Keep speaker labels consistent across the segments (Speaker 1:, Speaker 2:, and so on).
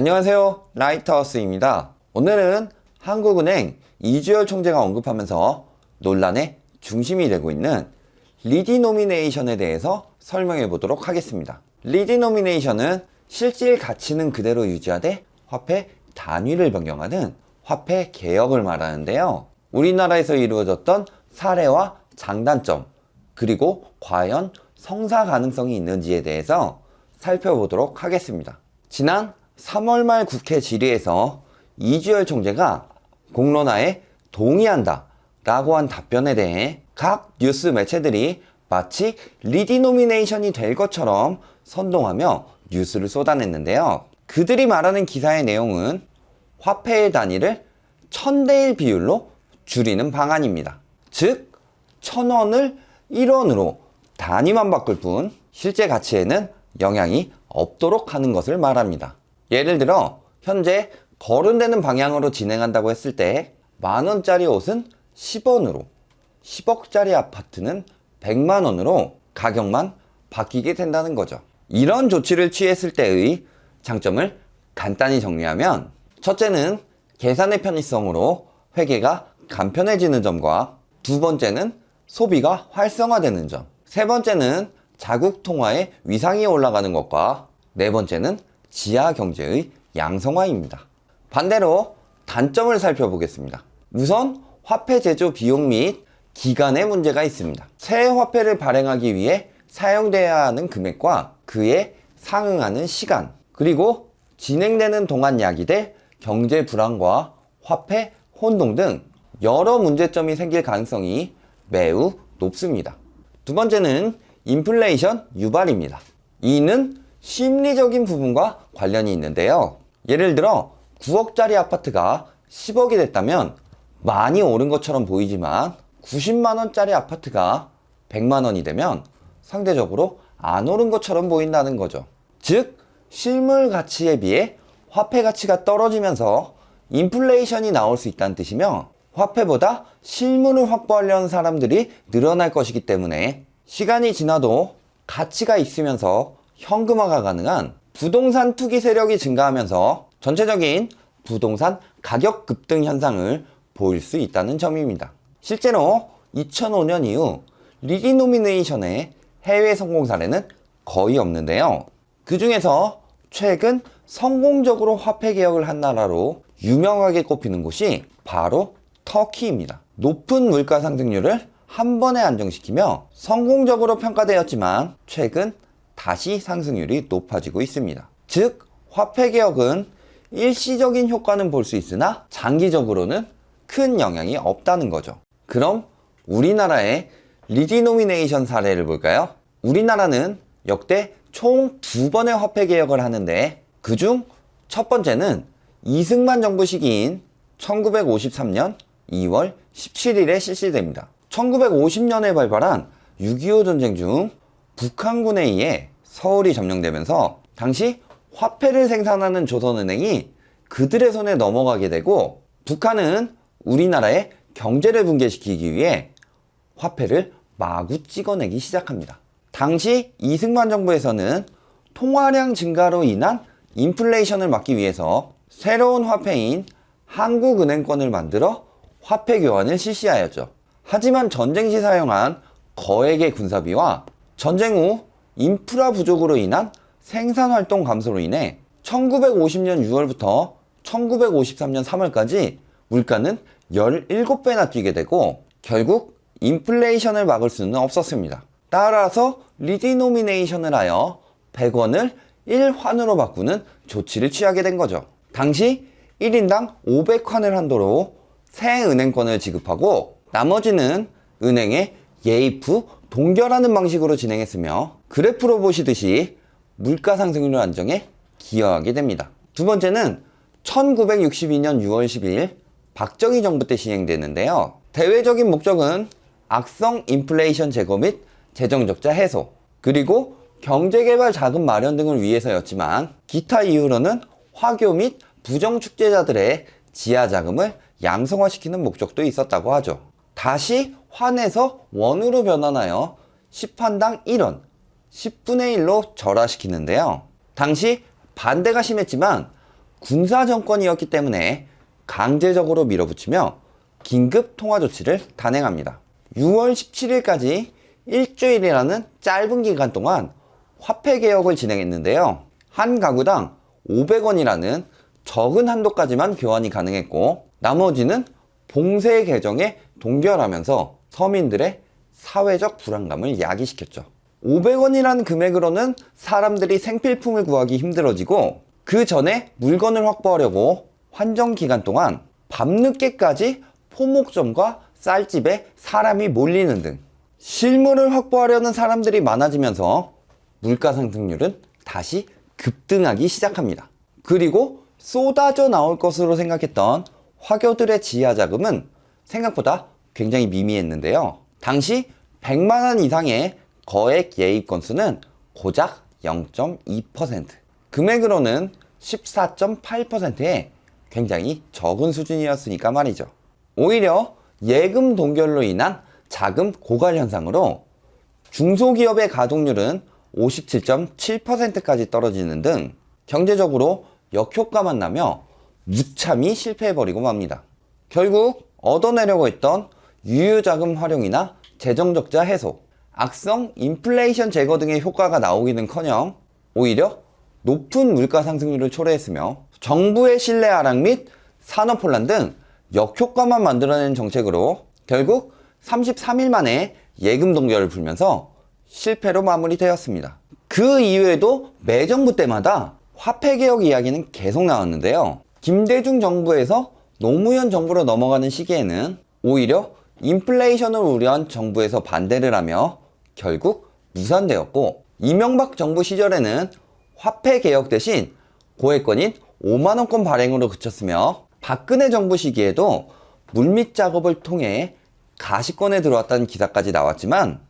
Speaker 1: 안녕하세요, 라이트하우스입니다. 오늘은 한국은행 이주열 총재가 언급하면서 논란의 중심이 되고 있는 리디노미네이션에 대해서 설명해 보도록 하겠습니다. 리디노미네이션은 실질 가치는 그대로 유지하되 화폐 단위를 변경하는 화폐 개혁을 말하는데요. 우리나라에서 이루어졌던 사례와 장단점, 그리고 과연 성사 가능성이 있는지에 대해서 살펴보도록 하겠습니다. 지난 3월 말 국회 질의에서 이주열 총재가 공론화에 동의한다 라고 한 답변에 대해 각 뉴스 매체들이 마치 리디노미네이션이 될 것처럼 선동하며 뉴스를 쏟아냈는데요. 그들이 말하는 기사의 내용은 화폐의 단위를 1000대1 비율로 줄이는 방안입니다. 즉 1000원을 1원으로 단위만 바꿀 뿐 실제 가치에는 영향이 없도록 하는 것을 말합니다. 예를 들어 현재 거론되는 방향으로 진행한다고 했을 때 만원짜리 옷은 10원으로, 10억짜리 아파트는 100만원으로 가격만 바뀌게 된다는 거죠. 이런 조치를 취했을 때의 장점을 간단히 정리하면, 첫째는 계산의 편의성으로 회계가 간편해지는 점과, 두 번째는 소비가 활성화되는 점, 세 번째는 자국 통화의 위상이 올라가는 것과, 네 번째는 지하 경제의 양성화입니다. 반대로 단점을 살펴보겠습니다. 우선 화폐 제조 비용 및 기간에 문제가 있습니다. 새 화폐를 발행하기 위해 사용돼야 하는 금액과 그에 상응하는 시간, 그리고 진행되는 동안 야기될 경제 불안과 화폐 혼동 등 여러 문제점이 생길 가능성이 매우 높습니다. 두 번째는 인플레이션 유발입니다. 이는 심리적인 부분과 관련이 있는데요. 예를 들어 9억짜리 아파트가 10억이 됐다면 많이 오른 것처럼 보이지만 90만원짜리 아파트가 100만원이 되면 상대적으로 안 오른 것처럼 보인다는 거죠. 즉 실물 가치에 비해 화폐 가치가 떨어지면서 인플레이션이 나올 수 있다는 뜻이며, 화폐보다 실물을 확보하려는 사람들이 늘어날 것이기 때문에 시간이 지나도 가치가 있으면서 현금화가 가능한 부동산 투기 세력이 증가하면서 전체적인 부동산 가격 급등 현상을 보일 수 있다는 점입니다. 실제로 2005년 이후 리디노미네이션의 해외 성공 사례는 거의 없는데요. 그 중에서 최근 성공적으로 화폐 개혁을 한 나라로 유명하게 꼽히는 곳이 바로 터키입니다. 높은 물가 상승률을 한 번에 안정시키며 성공적으로 평가되었지만 최근 다시 상승률이 높아지고 있습니다. 즉 화폐 개혁은 일시적인 효과는 볼 수 있으나 장기적으로는 큰 영향이 없다는 거죠. 그럼 우리나라의 리디노미네이션 사례를 볼까요? 우리나라는 역대 총 2번의 화폐 개혁을 하는데, 그중 첫 번째는 이승만 정부 시기인 1953년 2월 17일에 실시됩니다. 1950년에 발발한 6.25 전쟁 중 북한군에 의해 서울이 점령되면서 당시 화폐를 생산하는 조선은행이 그들의 손에 넘어가게 되고, 북한은 우리나라의 경제를 붕괴시키기 위해 화폐를 마구 찍어내기 시작합니다. 당시 이승만 정부에서는 통화량 증가로 인한 인플레이션을 막기 위해서 새로운 화폐인 한국은행권을 만들어 화폐 교환을 실시하였죠. 하지만 전쟁 시 사용한 거액의 군사비와 전쟁 후 인프라 부족으로 인한 생산활동 감소로 인해 1950년 6월부터 1953년 3월까지 물가는 17배나 뛰게 되고 결국 인플레이션을 막을 수는 없었습니다. 따라서 리디노미네이션을 하여 100원을 1환으로 바꾸는 조치를 취하게 된 거죠. 당시 1인당 500환을 한도로 새 은행권을 지급하고 나머지는 은행에 예입 후 동결하는 방식으로 진행했으며, 그래프로 보시듯이 물가 상승률 안정에 기여하게 됩니다. 두 번째는 1962년 6월 10일 박정희 정부 때 시행되는데요. 대외적인 목적은 악성 인플레이션 제거 및 재정적자 해소, 그리고 경제개발 자금 마련 등을 위해서였지만 기타 이유로는 화교 및 부정축제자들의 지하 자금을 양성화시키는 목적도 있었다고 하죠. 다시 환에서 원으로 변환하여 10환당 1원, 10분의 1로 절하시키는데요. 당시 반대가 심했지만 군사 정권이었기 때문에 강제적으로 밀어붙이며 긴급 통화 조치를 단행합니다. 6월 17일까지 일주일이라는 짧은 기간 동안 화폐 개혁을 진행했는데요. 한 가구당 500원이라는 적은 한도까지만 교환이 가능했고, 나머지는 봉쇄 개정에 동결하면서 서민들의 사회적 불안감을 야기시켰죠. 500원이라는 금액으로는 사람들이 생필품을 구하기 힘들어지고, 그 전에 물건을 확보하려고 환정 기간 동안 밤늦게까지 포목점과 쌀집에 사람이 몰리는 등 실물을 확보하려는 사람들이 많아지면서 물가 상승률은 다시 급등하기 시작합니다. 그리고 쏟아져 나올 것으로 생각했던 화교들의 지하 자금은 생각보다 굉장히 미미했는데요. 당시 100만 원 이상의 거액 예입 건수는 고작 0.2%, 금액으로는 14.8%의 굉장히 적은 수준이었으니까 말이죠. 오히려 예금 동결로 인한 자금 고갈 현상으로 중소기업의 가동률은 57.7%까지 떨어지는 등 경제적으로 역효과만 나며 무참히 실패해버리고 맙니다. 결국 얻어내려고 했던 유효자금 활용이나 재정적자 해소, 악성 인플레이션 제거 등의 효과가 나오기는커녕 오히려 높은 물가 상승률을 초래했으며 정부의 신뢰 하락 및 산업 혼란 등 역효과만 만들어낸 정책으로 결국 33일 만에 예금 동결을 풀면서 실패로 마무리되었습니다. 그 이후에도 매 정부 때마다 화폐 개혁 이야기는 계속 나왔는데요. 김대중 정부에서 노무현 정부로 넘어가는 시기에는 오히려 인플레이션을 우려한 정부에서 반대를 하며 결국 무산되었고, 이명박 정부 시절에는 화폐 개혁 대신 고액권인 5만원권 발행으로 그쳤으며, 박근혜 정부 시기에도 물밑 작업을 통해 가시권에 들어왔다는 기사까지 나왔지만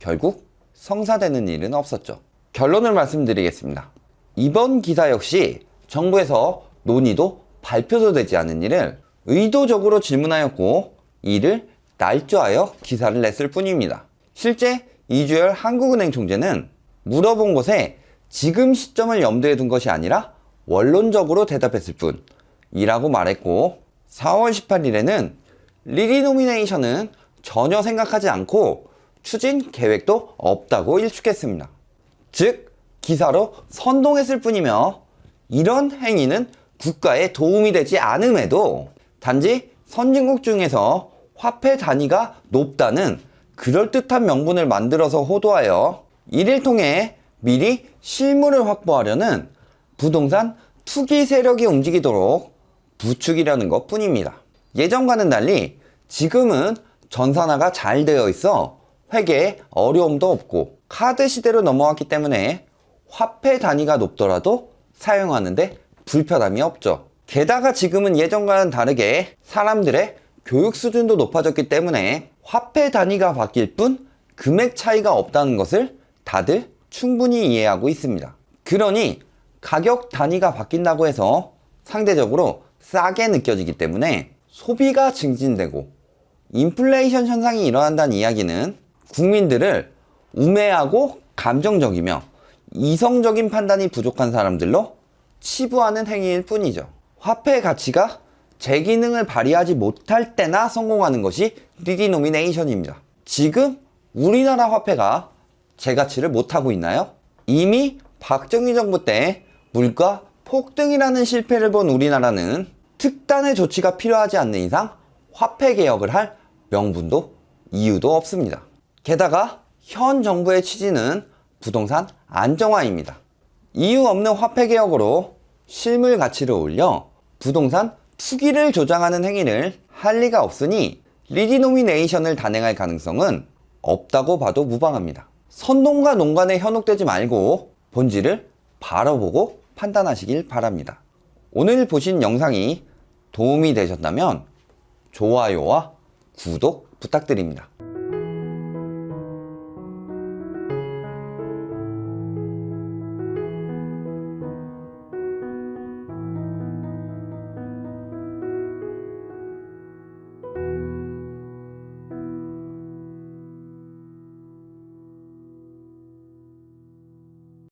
Speaker 1: 결국 성사되는 일은 없었죠. 결론을 말씀드리겠습니다. 이번 기사 역시 정부에서 논의도 발표도 되지 않은 일을 의도적으로 질문하였고, 이를 날조하여 기사를 냈을 뿐입니다. 실제 이주열 한국은행 총재는 물어본 것에 지금 시점을 염두에 둔 것이 아니라 원론적으로 대답했을 뿐이라고 말했고, 4월 18일에는 리디노미네이션은 전혀 생각하지 않고 추진 계획도 없다고 일축했습니다. 즉, 기사로 선동했을 뿐이며 이런 행위는 국가에 도움이 되지 않음에도 단지 선진국 중에서 화폐 단위가 높다는 그럴듯한 명분을 만들어서 호도하여 이를 통해 미리 실물을 확보하려는 부동산 투기 세력이 움직이도록 부추기려는 것 뿐입니다. 예전과는 달리 지금은 전산화가 잘 되어 있어 회계에 어려움도 없고 카드 시대로 넘어왔기 때문에 화폐 단위가 높더라도 사용하는데 불편함이 없죠. 게다가 지금은 예전과는 다르게 사람들의 교육 수준도 높아졌기 때문에 화폐 단위가 바뀔 뿐 금액 차이가 없다는 것을 다들 충분히 이해하고 있습니다. 그러니 가격 단위가 바뀐다고 해서 상대적으로 싸게 느껴지기 때문에 소비가 증진되고 인플레이션 현상이 일어난다는 이야기는 국민들을 우매하고 감정적이며 이성적인 판단이 부족한 사람들로 치부하는 행위일 뿐이죠. 화폐의 가치가 제 기능을 발휘하지 못할 때나 성공하는 것이 리디노미네이션입니다. 지금 우리나라 화폐가 제 가치를 못하고 있나요? 이미 박정희 정부 때 물가 폭등이라는 실패를 본 우리나라는 특단의 조치가 필요하지 않는 이상 화폐 개혁을 할 명분도 이유도 없습니다. 게다가 현 정부의 취지는 부동산 안정화입니다. 이유 없는 화폐 개혁으로 실물 가치를 올려 부동산 투기를 조장하는 행위를 할 리가 없으니 리디노미네이션을 단행할 가능성은 없다고 봐도 무방합니다. 선동과 농간에 현혹되지 말고 본질을 바라보고 판단하시길 바랍니다. 오늘 보신 영상이 도움이 되셨다면 좋아요와 구독 부탁드립니다.